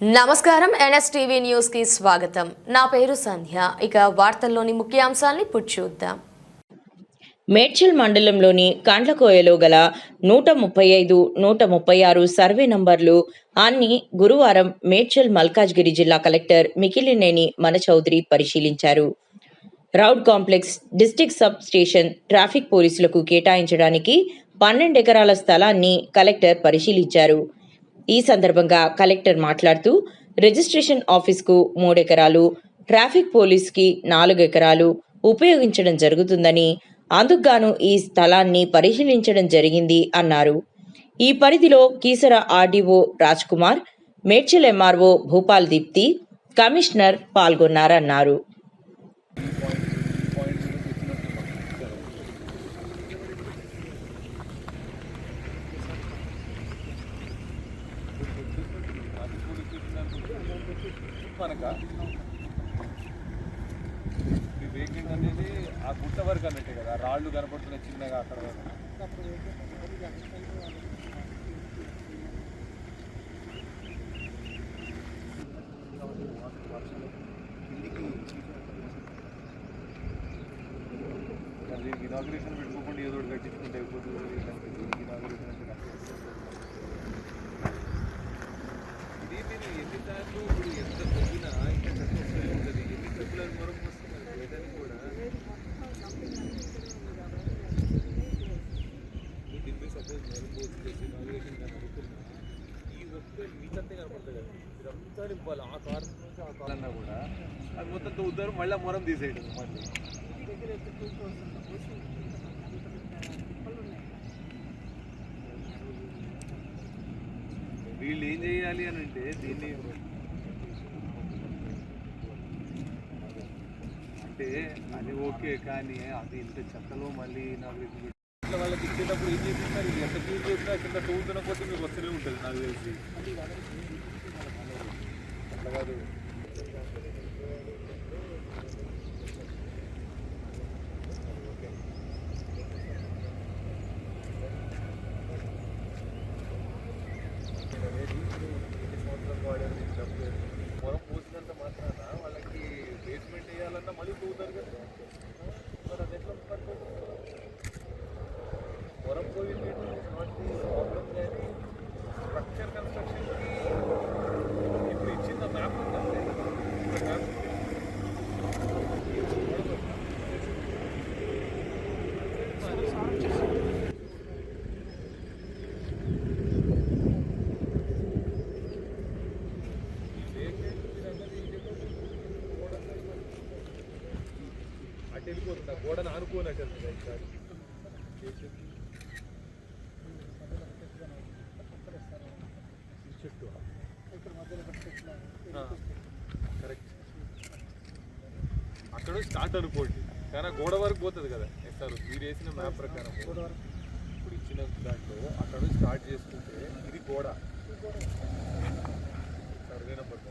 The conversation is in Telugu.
నమస్కారం ఎన్ఎస్టీవీ న్యూస్ కి స్వాగతం. నా పేరు సంధ్య. ఇక వార్తల్లోని ముఖ్యాంశాలను ఇప్పుడు చూద్దాం. మేడ్చల్ మండలంలోని కండ్లకోయలో గల 135, 136 సర్వే నంబర్లు అన్ని గురువారం మేడ్చల్ మల్కాజ్గిరి జిల్లా కలెక్టర్ మికిలినేని మనచౌదరి పరిశీలించారు. రౌడ్ complex, district sub station, traffic పోలీసులకు కేటాయించడానికి 12 ఎకరాల స్థలాన్ని కలెక్టర్ పరిశీలించారు. ఈ సందర్భంగా కలెక్టర్ మాట్లాడుతూ రిజిస్ట్రేషన్ ఆఫీస్కు 3 ఎకరాలు, ట్రాఫిక్ పోలీస్కి 4 ఎకరాలు ఉపయోగించడం జరుగుతుందని, అందుకుగాను ఈ స్థలాన్ని పరిశీలించడం జరిగింది అన్నారు. ఈ పరిధిలో Keesara RDO Raj Kumar, Medchal MRO Bhupal Deepti, commissioner పాల్గొన్నారన్నారు. ఈ వేకెంట్ అనేది ఆ గుట్ట వరకు అన్నట్టే కదా, రాళ్ళు కనపడుతున్నాయి చిన్నగా అక్కడ దీనికి ఇనాగ్రేషన్ పెట్టుకోకుండా ఏదో ఒకటి కట్టించుకుంటే అయిపోతుంది. ఇనాగ్రేషన్ అంటే ఇది మీరు ఎన్నిసార్లు ఇప్పుడు ఎంత తగ్గినా ఇంకా వస్తూనే ఉంటుంది. ఎన్ని సభ్యులను మరొక వస్తున్నారు వేయడానికి కూడా దీని మీద సపోజ్ మరొక చేసి ఇనాగ్రేషన్ కానీ అనుకున్నా ఈ ఒక్క మీకంతే కనపడుతుంది కదా, ఇదంతా నింపాలి. ఆ కారణం నుంచి ఆ కారణం కూడా అది మొత్తం తవ్వుతారు, మళ్ళీ మొరం తీసేయడం. మళ్ళీ వీళ్ళు ఏం చేయాలి అని అంటే దీన్ని అంటే అది ఓకే, కానీ అది ఇంత చెత్తలో మళ్ళీ నాకు వాళ్ళకి ఇచ్చేటప్పుడు ఏం చేస్తున్నారు, ఇది ఎంత క్లీన్ చేసినా కింద తవ్వుతున్న కొద్దీ మీకు వస్తూనే ఉంటుంది నాకు తెలిసి. అట్లా కాదు, పొలం పోసినంత మాత్రాన వాళ్ళకి బేస్మెంట్ వేయాలన్నా మళ్ళీ తవ్వుతారు కదా. మరి అది ఎట్లా పొలం పోయింది ప్రాబ్లం. కానీ స్ట్రక్చర్ కన్స్ట్రక్షన్కి ఇప్పుడు ఇచ్చిన మ్యాప్ ఉందంటే మ్యాప్ అటు వెళ్ళిపోతుంది, ఆ గోడను ఆనుకోనట్టు వెళ్తుంది. చెట్టు కరెక్ట్, అక్కడ స్టార్ట్ అనుకోండి, కానీ గోడ వరకు పోతుంది కదా. సార్ మీరు వేసిన మ్యాప్ ప్రకారం ఇప్పుడు ఇచ్చిన దాంట్లో అక్కడ స్టార్ట్ చేసుకుంటే ఇది గోడ సర్వే నెంబర్